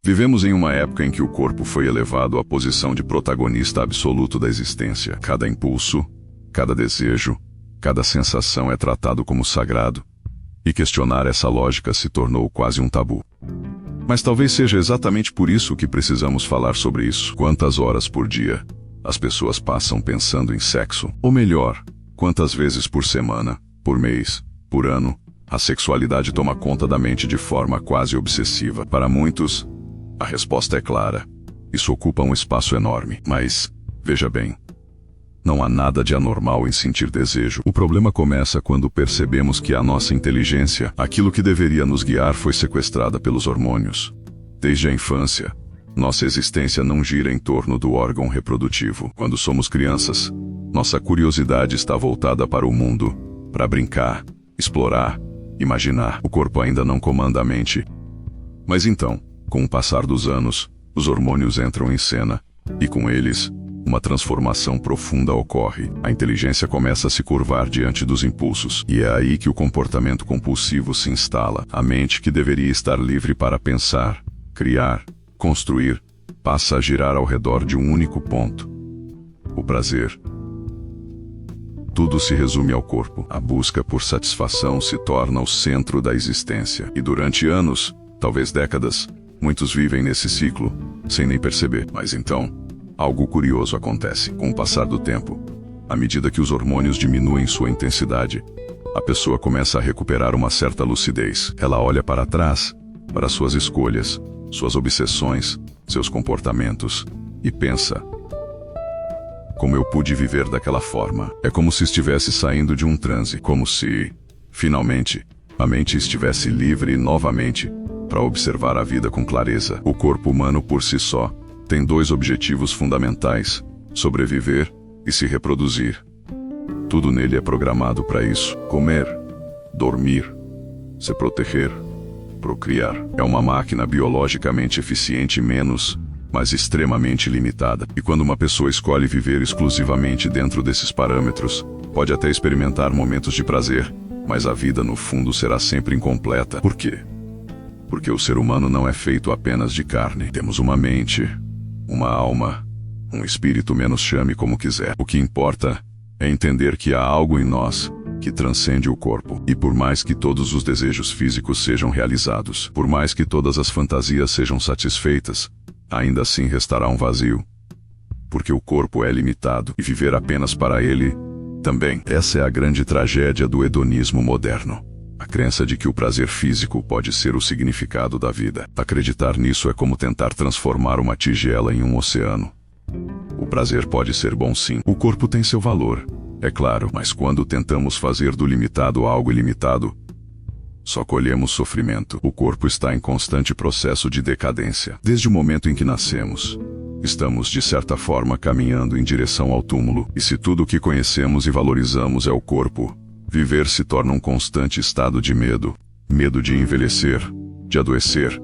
Vivemos em uma época em que o corpo foi elevado à posição de protagonista absoluto da existência. Cada impulso, cada desejo, cada sensação é tratado como sagrado, e questionar essa lógica se tornou quase um tabu. Mas talvez seja exatamente por isso que precisamos falar sobre isso. Quantas horas por dia as pessoas passam pensando em sexo? Ou melhor, quantas vezes por semana, por mês, por ano, a sexualidade toma conta da mente de forma quase obsessiva? Para muitos, a resposta é clara. Isso ocupa um espaço enorme. Mas, veja bem, não há nada de anormal em sentir desejo. O problema começa quando percebemos que a nossa inteligência, aquilo que deveria nos guiar, foi sequestrada pelos hormônios. Desde a infância, nossa existência não gira em torno do órgão reprodutivo. Quando somos crianças, nossa curiosidade está voltada para o mundo, para brincar, explorar, imaginar. O corpo ainda não comanda a mente. Mas então, com o passar dos anos, os hormônios entram em cena, e com eles, uma transformação profunda ocorre. A inteligência começa a se curvar diante dos impulsos, e é aí que o comportamento compulsivo se instala. A mente, que deveria estar livre para pensar, criar, construir, passa a girar ao redor de um único ponto: o prazer. Tudo se resume ao corpo. A busca por satisfação se torna o centro da existência. E durante anos, talvez décadas, muitos vivem nesse ciclo, sem nem perceber. Mas então, algo curioso acontece. Com o passar do tempo, à medida que os hormônios diminuem sua intensidade, a pessoa começa a recuperar uma certa lucidez. Ela olha para trás, para suas escolhas, suas obsessões, seus comportamentos, e pensa: como eu pude viver daquela forma? É como se estivesse saindo de um transe, como se, finalmente, a mente estivesse livre novamente para observar a vida com clareza. O corpo humano por si só tem dois objetivos fundamentais: sobreviver e se reproduzir. Tudo nele é programado para isso: comer, dormir, se proteger, procriar. É uma máquina biologicamente eficiente, mas extremamente limitada. E quando uma pessoa escolhe viver exclusivamente dentro desses parâmetros, pode até experimentar momentos de prazer, mas a vida no fundo será sempre incompleta. Por quê? Porque o ser humano não é feito apenas de carne. Temos uma mente, uma alma, um espírito, chame como quiser. O que importa é entender que há algo em nós que transcende o corpo. E por mais que todos os desejos físicos sejam realizados, por mais que todas as fantasias sejam satisfeitas, ainda assim restará um vazio. Porque o corpo é limitado, e viver apenas para ele também. Essa é a grande tragédia do hedonismo moderno. A crença de que o prazer físico pode ser o significado da vida. Acreditar nisso é como tentar transformar uma tigela em um oceano. O prazer pode ser bom, sim. O corpo tem seu valor, é claro, mas quando tentamos fazer do limitado algo ilimitado, só colhemos sofrimento. O corpo está em constante processo de decadência. Desde o momento em que nascemos, estamos de certa forma caminhando em direção ao túmulo. E se tudo o que conhecemos e valorizamos é o corpo, viver se torna um constante estado de medo. Medo de envelhecer, de adoecer,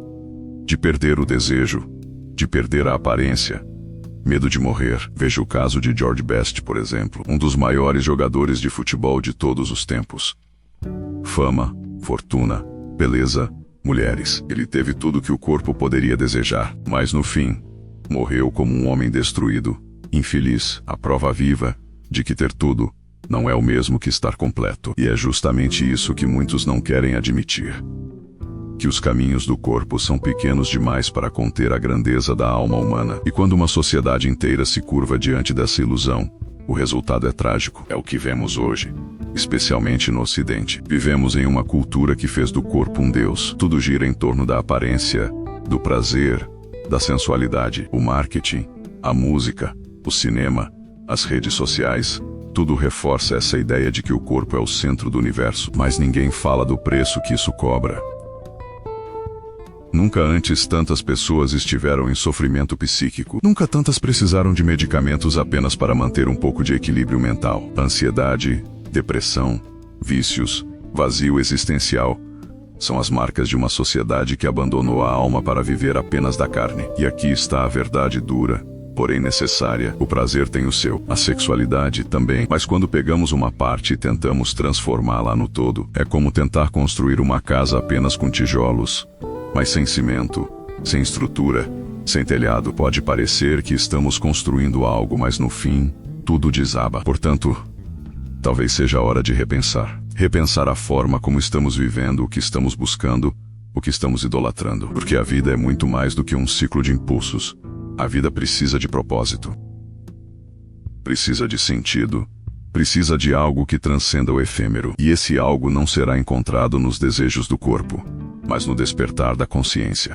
de perder o desejo, de perder a aparência. Medo de morrer. Veja o caso de George Best, por exemplo, um dos maiores jogadores de futebol de todos os tempos. Fama, fortuna, beleza, mulheres. Ele teve tudo que o corpo poderia desejar, mas no fim, morreu como um homem destruído, infeliz. A prova viva de que ter tudo não é o mesmo que estar completo. E é justamente isso que muitos não querem admitir: que os caminhos do corpo são pequenos demais para conter a grandeza da alma humana. E quando uma sociedade inteira se curva diante dessa ilusão, o resultado é trágico. É o que vemos hoje, especialmente no Ocidente. Vivemos em uma cultura que fez do corpo um deus. Tudo gira em torno da aparência, do prazer, da sensualidade. O marketing, a música, o cinema, as redes sociais, tudo reforça essa ideia de que o corpo é o centro do universo. Mas ninguém fala do preço que isso cobra. Nunca antes tantas pessoas estiveram em sofrimento psíquico. Nunca tantas precisaram de medicamentos apenas para manter um pouco de equilíbrio mental. Ansiedade, depressão, vícios, vazio existencial são as marcas de uma sociedade que abandonou a alma para viver apenas da carne. E aqui está a verdade dura, porém necessária. O prazer tem o seu, a sexualidade também. Mas quando pegamos uma parte e tentamos transformá-la no todo, é como tentar construir uma casa apenas com tijolos, mas sem cimento, sem estrutura, sem telhado. Pode parecer que estamos construindo algo, mas no fim, tudo desaba. Portanto, talvez seja a hora de repensar. Repensar a forma como estamos vivendo, o que estamos buscando, o que estamos idolatrando. Porque a vida é muito mais do que um ciclo de impulsos. A vida precisa de propósito. Precisa de sentido. Precisa de algo que transcenda o efêmero. E esse algo não será encontrado nos desejos do corpo, mas no despertar da consciência.